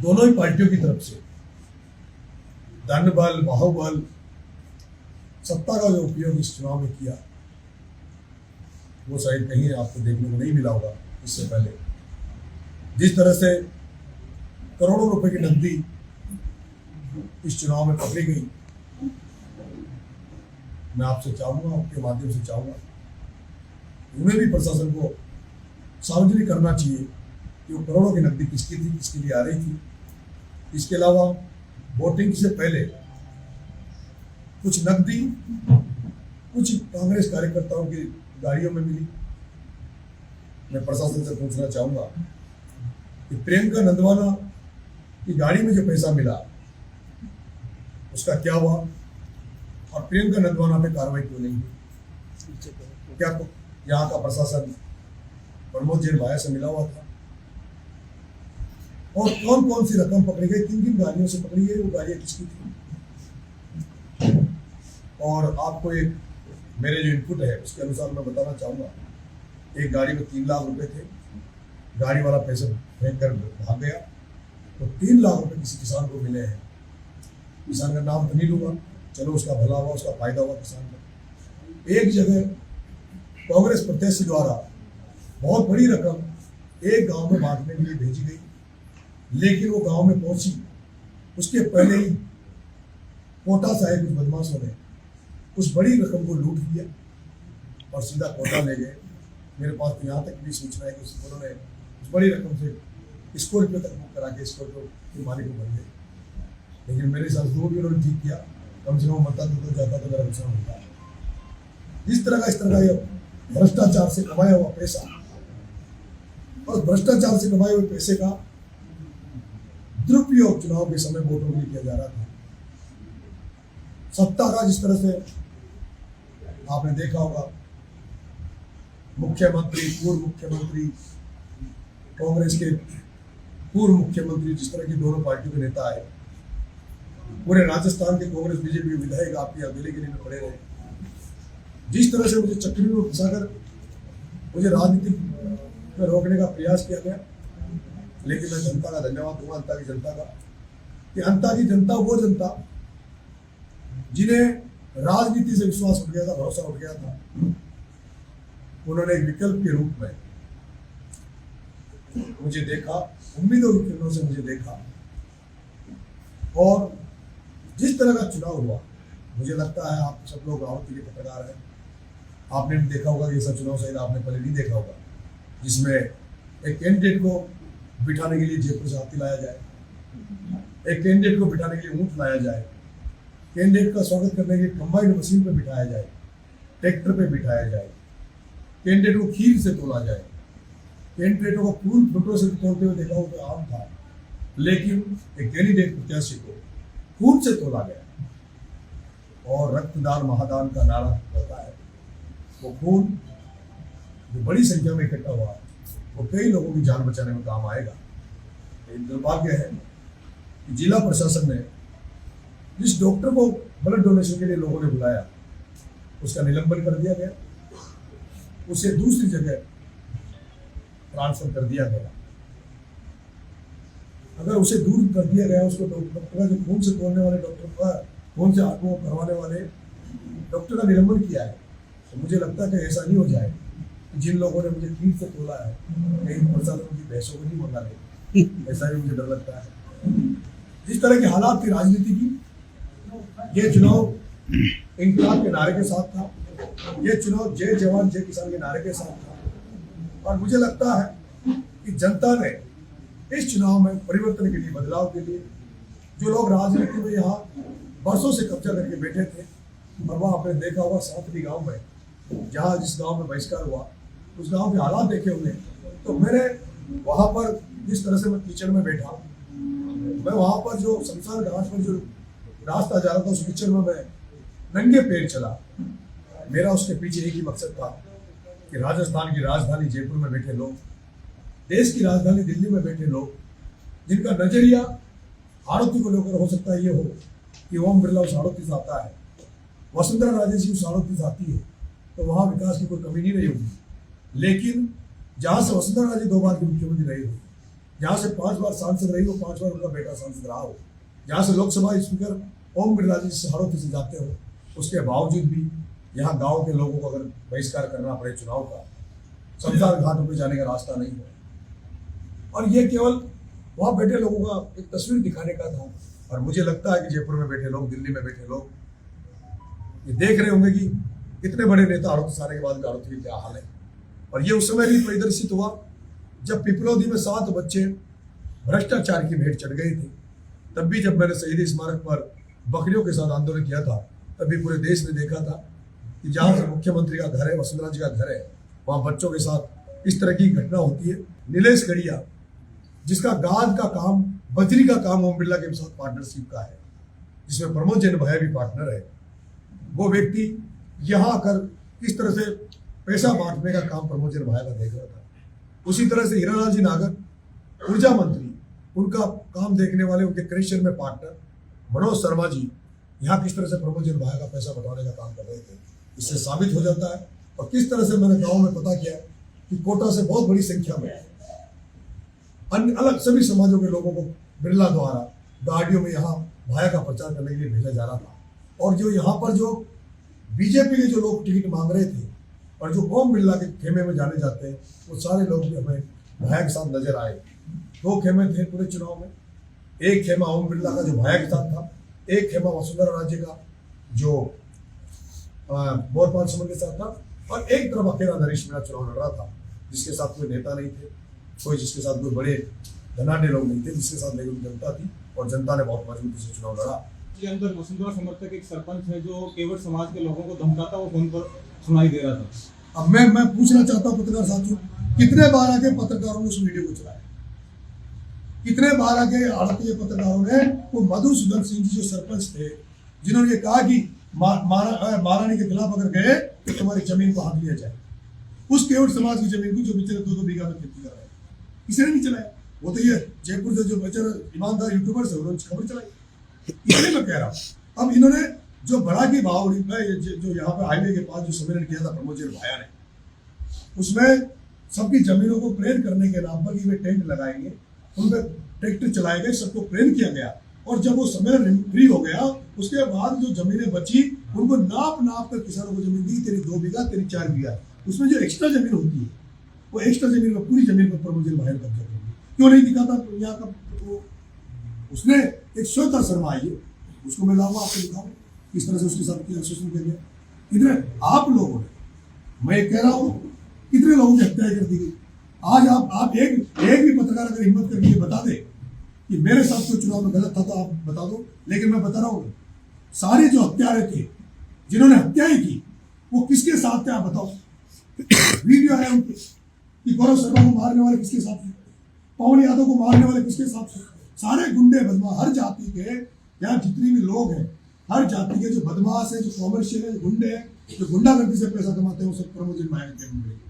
दोनों ही पार्टियों की तरफ से धन बल बाहुबल सत्ता का जो उपयोग इस चुनाव में किया वो शायद कहीं आपको देखने को नहीं मिला होगा। इससे पहले जिस तरह से करोड़ों रुपए की नकदी इस चुनाव में पकड़ी गई, मैं आपसे चाहूंगा, आपके माध्यम से चाहूंगा, उन्हें भी प्रशासन को सार्वजनिक करना चाहिए कि वो करोड़ों की नकदी किसकी थी, किसके लिए आ रही थी। इसके अलावा वोटिंग से पहले कुछ नकदी कुछ कांग्रेस कार्यकर्ताओं की गाड़ियों में मिली। मैं प्रशासन से पूछना चाहूंगा कि प्रियंका नंदवाना की गाड़ी में जो पैसा मिला उसका क्या हुआ और प्रियंका नंदवाना पे कार्रवाई क्यों नहीं हुई? क्या यहाँ का प्रशासन प्रमोद जैन भाया से मिला हुआ था? और कौन कौन सी रकम पकड़ी गई, किन किन गाड़ियों से पकड़ी गई, वो गाड़ियां किसकी थी? और आपको एक मेरे जो इनपुट है उसके अनुसार मैं बताना चाहूंगा, एक गाड़ी में 3 लाख रुपए थे, गाड़ी वाला पैसे फेंक कर भाग गया, तो 3 लाख रुपए किसी किसान को मिले हैं। किसान का नाम तो नहीं लूंगा, चलो उसका भला हुआ, उसका फायदा हुआ किसान का। एक जगह कांग्रेस प्रत्याशी द्वारा बहुत बड़ी रकम एक गांव में बांटने के लिए भेजी गई, लेकिन वो गांव में पहुंची उसके पहले ही कोटा से आए कुछ बदमाशों ने उस बड़ी रकम को लूट लिया और सीधा कोटा ले गए। मेरे पास तो यहाँ तक भी सूचना है कि उन्होंने उस बड़ी रकम से स्कॉर्पियो तक बुक करा के स्कॉर्पियो के मालिक को बन गए। लेकिन मेरे साथ जो भी उन्होंने ठीक किया, कम से कम मतदान तो जाता तो मेरा नुकसान होता है। इस तरह का ये भ्रष्टाचार से कमाया हुआ पैसा और भ्रष्टाचार से कमाए हुए पैसे का दुरुपयोग चुनाव के समय वोटों के लिए किया जा रहा था। सत्ता का जिस तरह से आपने देखा होगा, मुख्यमंत्री, पूर्व मुख्यमंत्री, कांग्रेस के पूर्व मुख्यमंत्री, जिस तरह की दोनों पार्टियों के नेता आए, पूरे राजस्थान के कांग्रेस बीजेपी के विधायक आपकी अकेले के लिए खड़े रहे। जिस तरह से मुझे चक्री में फंसाकर मुझे राजनीति में रोकने का प्रयास किया गया, लेकिन मैं जनता का धन्यवाद दूंगा, अंता की जनता का, कि अंता की जनता वो जनता जिन्हें राजनीति से विश्वास उठ गया था, भरोसा उठ गया था, उन्होंने एक विकल्प के रूप में मुझे देखा, उम्मीदों की किरणों से मुझे देखा। और जिस तरह का चुनाव हुआ, मुझे लगता है आप सब लोग राहुल के लिए पत्रकार हैं, आपने भी देखा होगा कि ऐसा चुनाव शायद आपने पहले नहीं देखा होगा, जिसमें एक कैंडिडेट को बिठाने के लिए जयपुर से हाथी लाया जाए, एक कैंडिडेट को बिठाने के लिए ऊंट लाया जाए, कैंडिडेट का स्वागत करने के लिए कंबाइंड मशीन पे बिठाया जाए, ट्रैक्टर पे बिठाया जाए, कैंडिडेट को खीर से तोला जाए, कैंडिडेटों को फूल फ्रूटों से तोलते हुए देखा हो तो आम था, लेकिन एक कैंडिडेट प्रत्याशी को खून से तोला गया। और रक्तदान महादान का नारा होता है, वो खून जो बड़ी संख्या में इकट्ठा हुआ वो कई लोगों की जान बचाने में काम आएगा। दुर्भाग्य है कि जिला प्रशासन ने जिस डॉक्टर को ब्लड डोनेशन के लिए लोगों ने बुलाया उसका निलंबन कर दिया गया, उसे दूसरी जगह ट्रांसफर कर दिया गया। अगर उसे दूर कर दिया गया, उसको डॉक्टर का जो खून से तोड़ने वाले डॉक्टर का, खून से आत्मा करवाने वाले डॉक्टर का निलंबन किया है, तो मुझे लगता है कि ऐसा नहीं हो जाए जिन लोगों ने मुझे खीर से तोला है कहीं प्रशासन की भैंसों को नहीं मंगा ले, ऐसा भी मुझे डर लगता है। जिस तरह के हालात थी राजनीति की, ये चुनाव इंकलाब के नारे के साथ था, ये चुनाव जय जवान जय किसान के नारे के साथ था। और मुझे लगता है कि जनता ने इस चुनाव में परिवर्तन के लिए, बदलाव के लिए, जो लोग राजनीति में यहाँ बरसों से कब्जा करके बैठे थे, और वह आपने देखा होगा सातरी गांव में, जहाँ जिस गांव में बहिष्कार हुआ उस गांव के हालात देखे होंगे, तो मैंने वहां पर जिस तरह से मैं कीचड़ में बैठा, मैं वहां पर जो शमशान घाट पर जो रास्ता जा रहा था उस कीचड़ में मैं नंगे पैर चला। मेरा उसके पीछे एक ही मकसद था कि राजस्थान की राजधानी जयपुर में बैठे लोग, देश की राजधानी दिल्ली में बैठे लोग, जिनका नजरिया आड़ती को लेकर हो सकता है ये हो कि ओम बिरला उस आड़ती से आता है, वसुंधरा राजे जी उस आड़ती से आती है, तो वहां विकास की कोई कमी नहीं रही होगी। लेकिन जहां से वसुंधरा राजे 2 बार की मुख्यमंत्री रही हुई, जहाँ से 5 बार सांसद रही हो, 5 बार उनका बेटा सांसद रहा हो, जहाँ से लोकसभा स्पीकर ओम बिरला जी हारों से जाते हो, उसके बावजूद भी यहाँ गांव के लोगों को अगर बहिष्कार करना पड़े चुनाव का, शमशान घाटों पर जाने का रास्ता नहीं है। और ये केवल वहाँ बैठे लोगों का एक तस्वीर दिखाने का था। और मुझे लगता है कि जयपुर में बैठे लोग, दिल्ली में बैठे लोग ये देख रहे होंगे कि इतने बड़े नेता आरोप सारे के बाद भी आरोप की क्या हाल है। और ये उस समय भी प्रदर्शित हुआ जब पिपलौदी में 7 बच्चे भ्रष्टाचार की भेंट चढ़ गए थे। तब भी जब मैंने शहीद स्मारक पर बकरियों के साथ आंदोलन किया था, तभी पूरे देश ने देखा था कि जहाँ से मुख्यमंत्री का घर है, वसुंधरा जी का घर है, वहाँ बच्चों के साथ इस तरह की घटना होती है। नीलेश गढ़िया, जिसका गाद का काम, बजरी का काम ओम बिरला के साथ पार्टनरशिप का है, जिसमें प्रमोद जैन भैया भी पार्टनर है, वो व्यक्ति यहाँ आकर इस तरह से पैसा बांटने का काम प्रमोद जैन भैया का देख रहा था। उसी तरह से हीरालाल जी नागर, ऊर्जा मंत्री, उनका काम देखने वाले उनके क्रेशर में पार्टनर मनोज शर्मा जी यहाँ किस तरह से प्रमोद जैन भैया का पैसा बंटवाने का काम कर रहे थे। इससे साबित हो जाता है। और किस तरह से मैंने गाँव में पता किया कि कोटा से बहुत बड़ी संख्या में अन्य अलग सभी समाजों के लोगों को बिरला द्वारा गाड़ियों में यहाँ भाया का प्रचार करने के लिए भेजा जा रहा था। और जो यहाँ पर जो बीजेपी के जो लोग टिकट मांग रहे थे और जो ओम बिरला के खेमे में जाने जाते हैं, वो सारे लोग भी हमें भाया के साथ नजर आए। 2 खेमे थे पूरे चुनाव में। एक खेमा ओम बिरला का जो भाया के साथ था, एक खेमा वसुंधरा राजे का जो मोरपाल सुमन के साथ था, और एक तरफ अकेला नरेश मीणा चुनाव लड़ रहा था, जिसके साथ कोई नेता नहीं थे, कोई जिसके साथ कोई बड़े धनाढ़ लोग नहीं थे, जिसके साथ लेकिन जनता थी और जनता ने बहुत मजबूती से चुनाव लड़ा। के अंदर वसुंधरा समर्थक एक सरपंच है जो केवट समाज के लोगों को धमकाता वो फोन पर सुनाई दे रहा था। अब मैं पूछना चाहता हूँ पत्रकार साथियों, कितने बार आके पत्रकारों ने उस वीडियो को चलाया? कितने बार आके आड़तीय पत्रकारों ने वो मधुसूदन सिंह जी जो सरपंच थे, जिन्होंने ये कहा कि महारानी के खिलाफ अगर गए तो तुम्हारी जमीन को हाथ लिया जाए, उस केवट समाज की जमीन को जो बेचारे 2-2 बीघा में खेती कर रहे हैं, किसी ने नहीं चलाया। वो तो ये जयपुर से जो बेचारे ईमानदार यूट्यूबर्स है उन्होंने खबर चलाई। इसलिए मैं कह रहा हूँ अब इन्होंने जो बड़ा की बावड़ी में जो यहाँ पे हाईवे के पास जो सम्मेलन किया था प्रमोद जैन भाया ने, उसमें सबकी जमीनों को क्लियर करने के नाम पर वे टेंट लगाएंगे, उनमें ट्रैक्टर चलाए गए, सबको क्लियर किया गया। और जब वो सम्मेलन फ्री हो गया, उसके बाद जो जमीनें बची उनको नाप कर किसानों को जमीन दी, तेरी 2 बीघा, तेरी 4 बीघा। उसमें जो एक्स्ट्रा जमीन होती है, वो एक्स्ट्रा जमीन में पूरी जमीन पर प्रमोद जैन भाया कब्जा करेंगे। क्यों नहीं दिखाता यहाँ का? उसने एक श्वेता शर्मा आई है, उसको मैं लाऊंगा, आपको दिखाऊंगा किस तरह से उसके साथ एसोसिएशन कर दिया। इतने आप लोगों ने, मैं कह रहा हूँ कितने लोगों की हत्याएं कर दी गई। आज आप एक भी पत्रकार अगर हिम्मत करके बता दे कि मेरे साथ कोई चुनाव में गलत था तो आप बता दो। लेकिन मैं बता रहा हूँ, सारे जो हत्यारे थे, जिन्होंने हत्याएं की, वो किसके साथ थे आप बताओ। वीडियो है उनके कि गौरव शर्मा को मारने वाले किसके साथ थे, पवन यादव को मारने वाले किसके साथ थे। सारे गुंडे बदमाश, हर जाति के यहाँ जितनी भी लोग हैं, हर जाति के जो बदमाश है, जो कॉमर्शियल है, जो गुंडे हैं, जो गुंडागर्दी से पैसा कमाते हैं, वो सब प्रमोद जैन भाया के गुंडे।